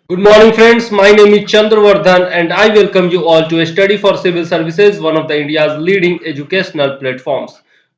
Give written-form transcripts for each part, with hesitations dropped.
Good morning, friends. My name is Chandravardhan, and I welcome you all to Study for Civil Services, one of the India's leading educational platforms.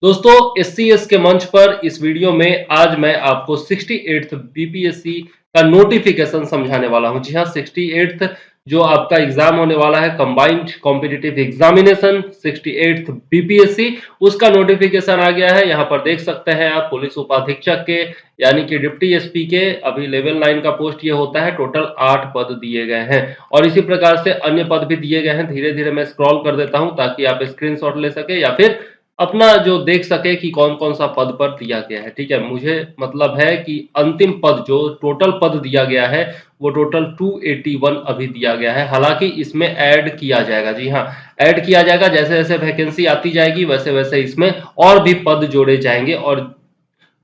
दोस्तों, SCS के मंच पर इस video में आज मैं आपको 68th BPSC का नोटिफिकेशन समझाने वाला हूं। जी हाँ, 68th जो आपका एग्जाम होने वाला है, combined competitive examination 68th BPSC, उसका नोटिफिकेशन आ गया है। यहाँ पर देख सकते हैं आप पुलिस उपाधीक्षक के यानी कि डिप्टी एसपी के अभी लेवल 9 का पोस्ट ये होता है। टोटल 8 पद दिए गए हैं और इसी प्रकार से अन्य पद भी दिए गए हैं। धीरे धीरे मैं स्क्रॉल कर देता हूं ताकि आप स्क्रीनशॉट ले सके या फिर अपना जो देख सके कि कौन कौन सा पद पर दिया गया है। ठीक है, मुझे मतलब है कि अंतिम पद जो टोटल पद दिया गया है वो टोटल 281 अभी दिया गया है। हालांकि इसमें ऐड किया जाएगा। जी हाँ, ऐड किया जाएगा। जैसे जैसे वैकेंसी आती जाएगी वैसे वैसे इसमें और भी पद जोड़े जाएंगे और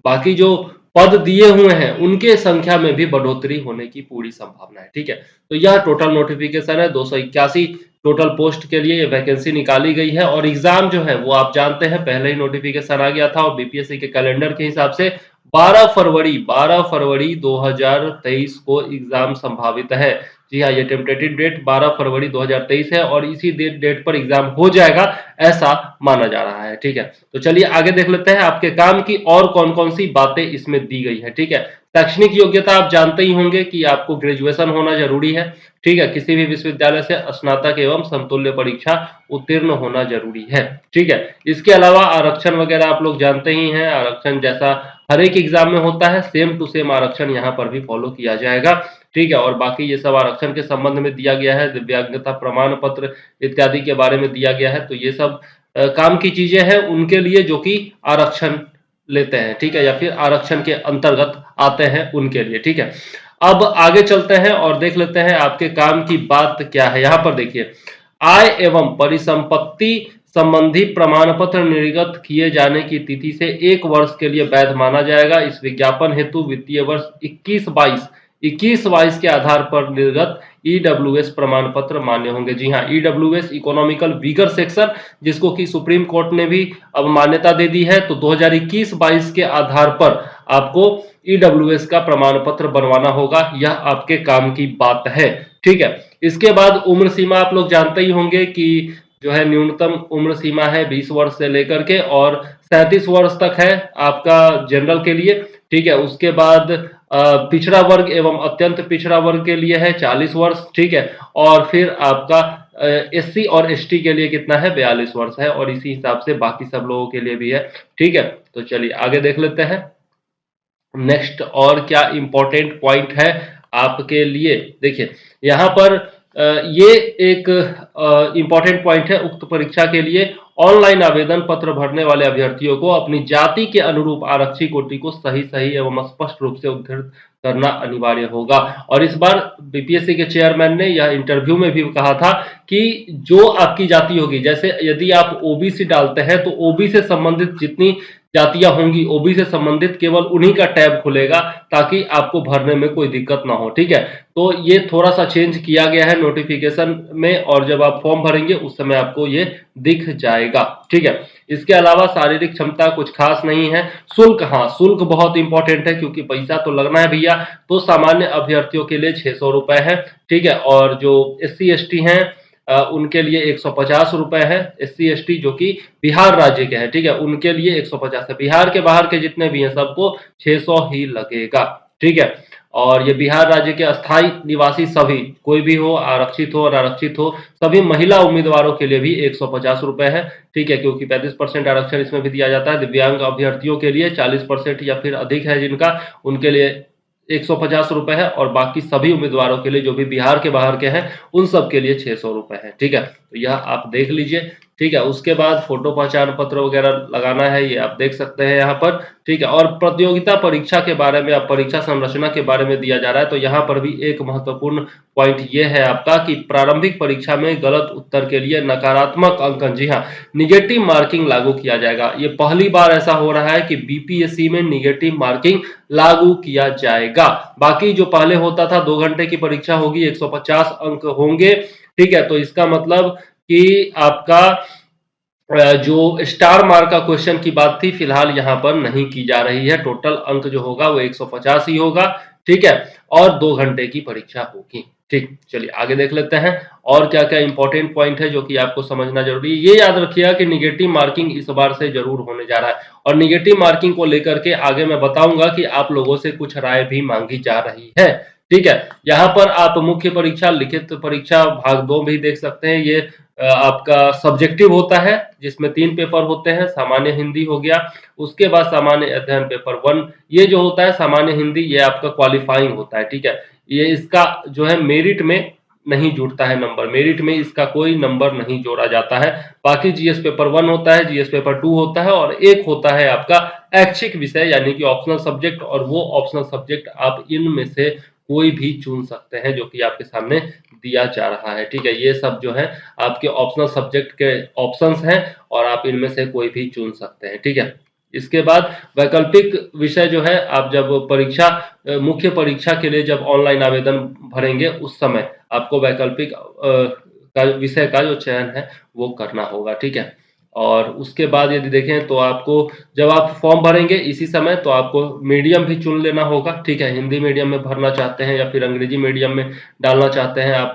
बाकी जो पद दिए हुए हैं उनके संख्या में भी बढ़ोतरी होने की पूरी संभावना है। ठीक है, तो यह टोटल नोटिफिकेशन है। 281 टोटल पोस्ट के लिए ये वैकेंसी निकाली गई है और एग्जाम जो है वो आप जानते हैं पहले ही नोटिफिकेशन आ गया था और बीपीएससी के कैलेंडर के हिसाब से 12 फरवरी 2023 को एग्जाम संभावित है। जी हाँ, ये टेंटेटिव डेट 12 फरवरी 2023 है और इसी डेट पर एग्जाम हो जाएगा ऐसा माना जा रहा है। ठीक है, तो चलिए आगे देख लेते हैं आपके काम की और कौन कौन सी बातें इसमें दी गई है। ठीक है, शैक्षणिक योग्यता आप जानते ही होंगे कि आपको ग्रेजुएशन होना जरूरी है। ठीक है, किसी भी विश्वविद्यालय से स्नातक एवं समतुल्य परीक्षा उत्तीर्ण होना जरूरी है। ठीक है, इसके अलावा आरक्षण वगैरह आप लोग जानते ही हैं। आरक्षण जैसा हर एक एग्जाम में होता है सेम टू सेम आरक्षण यहाँ पर भी फॉलो किया जाएगा। ठीक है, और बाकी ये सब आरक्षण के संबंध में दिया गया है। दिव्यांगता प्रमाण पत्र इत्यादि के बारे में दिया गया है। तो ये सब काम की चीजें हैं उनके लिए जो कि आरक्षण लेते हैं। ठीक है, या फिर आरक्षण के अंतर्गत आते हैं उनके लिए। ठीक है, अब आगे चलते हैं और देख लेते हैं आपके काम की बात क्या है। यहाँ पर देखिए, आय एवं परिसंपत्ति संबंधी प्रमाण पत्र निर्गत किए जाने की तिथि से 1 वर्ष के लिए वैध माना जाएगा। इस विज्ञापन हेतु वित्तीय वर्ष 21-22 के आधार पर निर्गत ईडब्ल्यूएस प्रमाण पत्र मान्य होंगे। जी हाँ, ईडब्ल्यूएस इकोनॉमिकल वीगर सेक्शन, जिसको कि सुप्रीम कोर्ट ने भी अब मान्यता दे दी है। तो 2021-22 के आधार पर आपको ईडब्ल्यूएस का प्रमाण पत्र बनवाना होगा। यह आपके काम की बात है। ठीक है, इसके बाद उम्र सीमा आप लोग जानते ही होंगे कि जो है न्यूनतम उम्र सीमा है 20 वर्ष से लेकर के और 37 वर्ष तक है आपका जनरल के लिए। ठीक है, उसके बाद पिछड़ा वर्ग एवं अत्यंत पिछड़ा वर्ग के लिए है 40 वर्ष। ठीक है, और फिर आपका एससी और एसटी के लिए कितना है 42 वर्ष है और इसी हिसाब से बाकी सब लोगों के लिए भी है। ठीक है, तो चलिए आगे देख लेते हैं नेक्स्ट और क्या इंपॉर्टेंट पॉइंट है आपके लिए। देखिए यहाँ पर ये एक इंपॉर्टेंट पॉइंट है। उक्त परीक्षा के लिए ऑनलाइन आवेदन पत्र भरने वाले अभ्यर्थियों को अपनी जाति के अनुरूप आरक्षी कोटि को सही सही एवं स्पष्ट रूप से उद्धृत करना अनिवार्य होगा। और इस बार बीपीएससी के चेयरमैन ने यह इंटरव्यू में भी कहा था कि जो आपकी जाति होगी, जैसे यदि आप ओबीसी डालते हैं तो ओबी से संबंधित जितनी जातियां होंगी ओबी से संबंधित केवल उन्हीं का टैब खुलेगा ताकि आपको भरने में कोई दिक्कत ना हो। ठीक है, तो ये थोड़ा सा चेंज किया गया है नोटिफिकेशन में और जब आप फॉर्म भरेंगे उस समय आपको ये दिख जाएगा। ठीक है, इसके अलावा शारीरिक क्षमता कुछ खास नहीं है। शुल्क, हाँ शुल्क बहुत इंपॉर्टेंट है क्योंकि पैसा तो लगना है भैया। तो सामान्य अभ्यर्थियों के लिए 600 रुपए है। ठीक है, और जो SC ST हैं उनके लिए 150 रुपए है। SC ST जो कि बिहार राज्य के हैं, ठीक है, उनके लिए 150 है। बिहार के बाहर के जितने भी हैं सबको 600 ही लगेगा। ठीक है, और ये बिहार राज्य के अस्थायी निवासी सभी, कोई भी हो, आरक्षित हो और अनारक्षित हो, सभी महिला उम्मीदवारों के लिए भी 150 रुपए है। ठीक है, क्योंकि 35% आरक्षण इसमें भी दिया जाता है। दिव्यांग अभ्यर्थियों के लिए 40% या फिर अधिक है जिनका, उनके लिए 150 रुपए है और बाकी सभी उम्मीदवारों के लिए जो भी बिहार के बाहर के हैं उन सब के लिए 600 रुपए है। ठीक है, तो यह आप देख लीजिए। ठीक है, उसके बाद फोटो पहचान पत्र वगैरह लगाना है, ये आप देख सकते हैं यहाँ पर। ठीक है, और प्रतियोगिता परीक्षा के बारे में, अब परीक्षा संरचना के बारे में दिया जा रहा है। तो यहाँ पर भी एक महत्वपूर्ण पॉइंट ये है आपका कि प्रारंभिक परीक्षा में गलत उत्तर के लिए नकारात्मक अंकन, जी हाँ, निगेटिव मार्किंग लागू किया जाएगा। ये पहली बार ऐसा हो रहा है कि बीपीएससी में निगेटिव मार्किंग लागू किया जाएगा। बाकी जो पहले होता था 2 घंटे की परीक्षा होगी, 150 अंक होंगे। ठीक है, तो इसका मतलब कि आपका जो स्टार मार्क का क्वेश्चन की बात थी फिलहाल यहाँ पर नहीं की जा रही है। टोटल अंक जो होगा वो 150 ही होगा। ठीक है, और 2 घंटे की परीक्षा होगी। ठीक, चलिए आगे देख लेते हैं और क्या-क्या इंपॉर्टेंट पॉइंट है जो कि आपको समझना ज़रूरी है। ये याद रखिएगा कि नेगेटिव मार्किंग इस बार से ज़रूर होने जा रहा है और नेगेटिव मार्किंग को लेकर के आगे मैं बताऊँगा कि आप लोगों से कुछ राय भी माँगी जा रही है। ठीक है, यहाँ पर आप मुख्य परीक्षा, लिखित परीक्षा भाग 2 भी देख सकते हैं। ये आपका सब्जेक्टिव होता है जिसमें 3 पेपर होते हैं, सामान्य हिंदी हो गया, उसके बाद सामान्य अध्ययन पेपर 1, ये जो होता है सामान्य हिंदी, ये आपका क्वालिफाइंग होता है। ठीक है, ये इसका जो है मेरिट में नहीं जुड़ता है नंबर, मेरिट में इसका कोई नंबर नहीं जोड़ा जाता है। बाकी जीएस पेपर 1 होता है, जीएस पेपर 2 होता है और एक होता है आपका ऐच्छिक विषय यानी कि ऑप्शनल सब्जेक्ट, और वो ऑप्शनल सब्जेक्ट आप इनमें से कोई भी चुन सकते हैं जो कि आपके सामने दिया जा रहा है। ठीक है, ये सब जो है आपके ऑप्शनल सब्जेक्ट के ऑप्शंस हैं और आप इनमें से कोई भी चुन सकते हैं। ठीक है, इसके बाद वैकल्पिक विषय जो है, आप जब परीक्षा मुख्य परीक्षा के लिए जब ऑनलाइन आवेदन भरेंगे उस समय आपको वैकल्पिक का विषय का जो चयन है वो करना होगा। ठीक है, और उसके बाद यदि देखें तो आपको जब आप फॉर्म भरेंगे इसी समय तो आपको मीडियम भी चुन लेना होगा। ठीक है, हिंदी मीडियम में भरना चाहते हैं या फिर अंग्रेजी मीडियम में डालना चाहते हैं, आप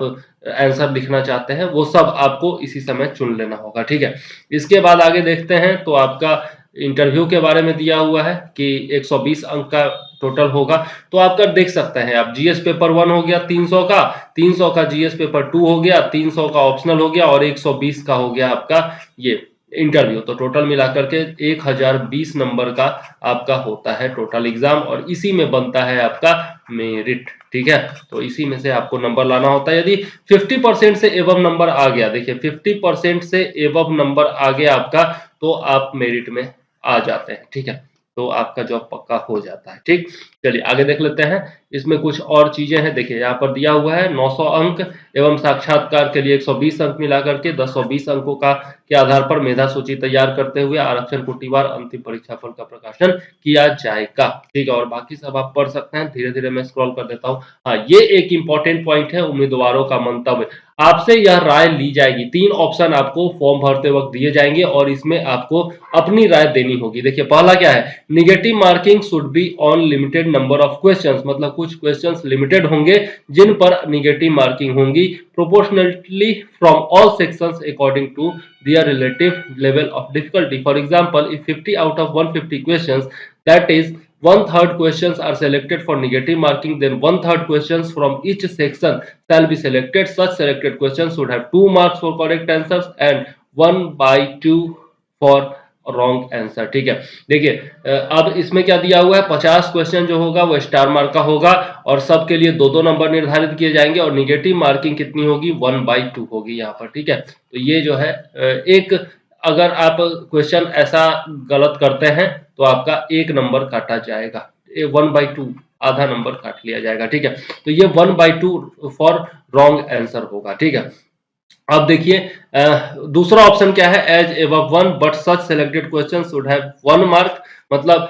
आंसर लिखना चाहते हैं, वो सब आपको इसी समय चुन लेना होगा। ठीक है, इसके बाद आगे देखते हैं तो आपका इंटरव्यू के बारे में दिया हुआ है कि 120 अंक का टोटल होगा। तो आपका देख सकते हैं आप, जीएस पेपर 1 हो गया 300 का, 300 का जीएस पेपर 2 हो गया, 300 का ऑप्शनल हो गया और 120 का हो गया आपका ये इंटरव्यू। तो टोटल मिलाकर के 1020 नंबर का आपका होता है टोटल एग्जाम और इसी में बनता है आपका मेरिट। ठीक है, तो इसी में से आपको नंबर लाना होता है। यदि 50% से एबव नंबर आ गया, देखिए 50% से एबव नंबर आ गया आपका, तो आप मेरिट में आ जाते हैं। ठीक है, तो आपका जॉब पक्का हो जाता है। ठीक, चलिए आगे देख लेते हैं। इसमें कुछ और चीजें हैं, देखिए यहाँ पर दिया हुआ है 900 अंक एवं साक्षात्कार के लिए 120 अंक मिलाकर के 1020 अंकों का के आधार पर मेधा सूची तैयार करते हुए आरक्षण कोटिवार अंतिम परीक्षाफल का प्रकाशन किया जाएगा। ठीक है, और बाकी सब आप पढ़ सकते हैं, धीरे धीरे मैं स्क्रॉल कर देता हूँ। हाँ, ये एक इंपॉर्टेंट पॉइंट है, उम्मीदवारों का मंतव्य। आपसे यह राय ली जाएगी, 3 ऑप्शन आपको फॉर्म भरते वक्त दिए जाएंगे और इसमें आपको अपनी राय देनी होगी। देखिए पहला क्या है, negative marking should be on limited number of questions, मतलब कुछ क्वेश्चंस लिमिटेड होंगे जिन पर निगेटिव मार्किंग होंगी, proportionally from all sections according to their relative level of difficulty. For example, if 50 out of 150 questions, that is 1/3 questions are selected for negative marking, then 1/3 questions from each section shall be selected. Such selected questions should have 2 marks for correct answers and 1/2 for wrong answer. ठीक है, देखिए अब इसमें क्या दिया हुआ है, 50 question जो होगा वो स्टार मार्क का होगा और सबके लिए 2-2 नंबर निर्धारित किए जाएंगे और निगेटिव मार्किंग कितनी होगी, 1/2 होगी यहाँ पर। ठीक है, तो ये जो है एक, अगर आप क्वेश्चन ऐसा गलत करते हैं तो आपका 1 नंबर काटा जाएगा, 1/2 आधा नंबर काट लिया जाएगा। ठीक है, तो ये 1/2 फॉर रॉन्ग आंसर होगा। ठीक है, अब देखिए दूसरा ऑप्शन क्या है, as above 1 but such selected question should have 1 mark, मतलब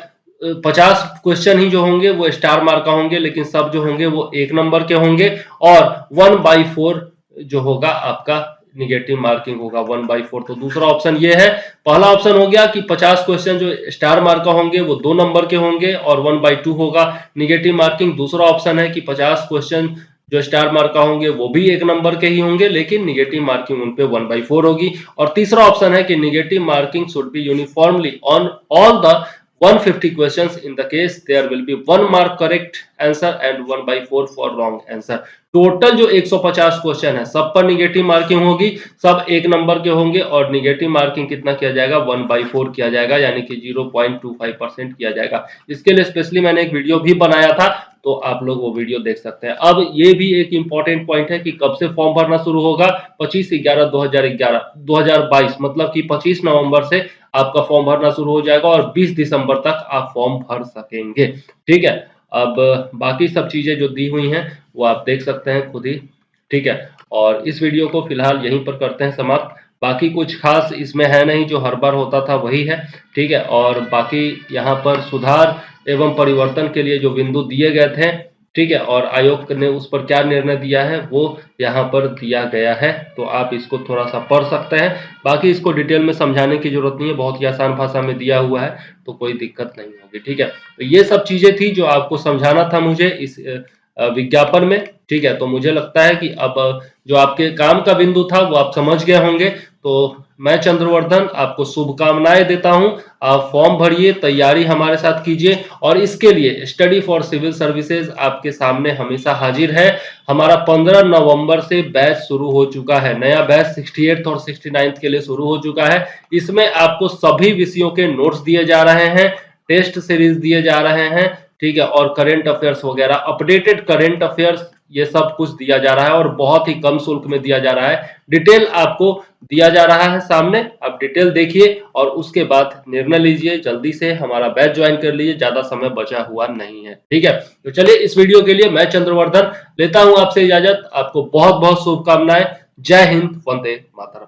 50 क्वेश्चन ही जो होंगे वो स्टार मार्क का होंगे लेकिन सब जो होंगे वो 1 नंबर के होंगे और 1/4 जो होगा आपका निगेटिव मार्किंग होगा, 1/4। तो दूसरा ऑप्शन ये है। पहला ऑप्शन हो गया कि 50 क्वेश्चन जो स्टार मार्क का होंगे वो 2 नंबर के होंगे और 1/2 होगा निगेटिव मार्किंग। दूसरा ऑप्शन है कि 50 क्वेश्चन जो स्टार मार्क का होंगे वो भी 1 नंबर के ही होंगे लेकिन निगेटिव मार्किंग उन पे 1/4 होगी। और तीसरा ऑप्शन है कि negative marking should B uniformly on all the 150 questions. In the case there will be 1 mark correct answer and 1/4 for wrong answer. Total जो 150 क्वेश्चन है सब पर निगेटिव मार्किंग होगी, सब 1 नंबर के होंगे और निगेटिव मार्किंग कितना किया जाएगा, 1/4 किया जाएगा, यानी कि 0.25% किया जाएगा। इसके लिए स्पेशली मैंने एक वीडियो भी बनाया था, तो आप लोग वो वीडियो देख सकते हैं। अब ये भी एक इंपॉर्टेंट पॉइंट है कि कब से फॉर्म भरना शुरू होगा, 25/11/2022, मतलब कि 25 नवंबर से आपका फॉर्म भरना शुरू हो जाएगा और 20 दिसंबर तक आप फॉर्म भर सकेंगे। ठीक है, अब बाकी सब चीजें जो दी हुई हैं वो आप देख सकते हैं खुद ही। ठीक है, और इस वीडियो को फिलहाल यहीं पर करते हैं समाप्त। बाकी कुछ खास इसमें है नहीं, जो हर बार होता था वही है। ठीक है, और बाकी यहाँ पर सुधार एवं परिवर्तन के लिए जो बिंदु दिए गए थे ठीक है, और आयोग ने उस पर क्या निर्णय दिया है वो यहाँ पर दिया गया है, तो आप इसको थोड़ा सा पढ़ सकते हैं। बाकी इसको डिटेल में समझाने की जरूरत नहीं है, बहुत ही आसान भाषा में दिया हुआ है, तो कोई दिक्कत नहीं होगी। ठीक है, तो ये सब चीजें थी जो आपको समझाना था मुझे इस विज्ञापन में। ठीक है, तो मुझे लगता है कि अब जो आपके काम का बिंदु था वो आप समझ गए होंगे। तो मैं चंद्रवर्धन आपको शुभकामनाएं देता हूं। आप फॉर्म भरिए, तैयारी हमारे साथ कीजिए, और इसके लिए स्टडी फॉर सिविल सर्विसेज आपके सामने हमेशा हाजिर है। हमारा 15 नवंबर से बैच शुरू हो चुका है, नया बैच 68th और 69th के लिए शुरू हो चुका है। इसमें आपको सभी विषयों के नोट्स दिए जा रहे हैं, टेस्ट सीरीज दिए जा रहे हैं, ठीक है, और करंट अफेयर्स वगैरह, अपडेटेड करंट अफेयर्स, ये सब कुछ दिया जा रहा है और बहुत ही कम शुल्क में दिया जा रहा है। डिटेल आपको दिया जा रहा है सामने, आप डिटेल देखिए और उसके बाद निर्णय लीजिए। जल्दी से हमारा बैच ज्वाइन कर लीजिए, ज्यादा समय बचा हुआ नहीं है। ठीक है, तो चलिए इस वीडियो के लिए मैं चंद्रवर्धन लेता हूं आपसे इजाजत। आपको बहुत बहुत शुभकामनाएं। जय हिंद, वंदे मातरम।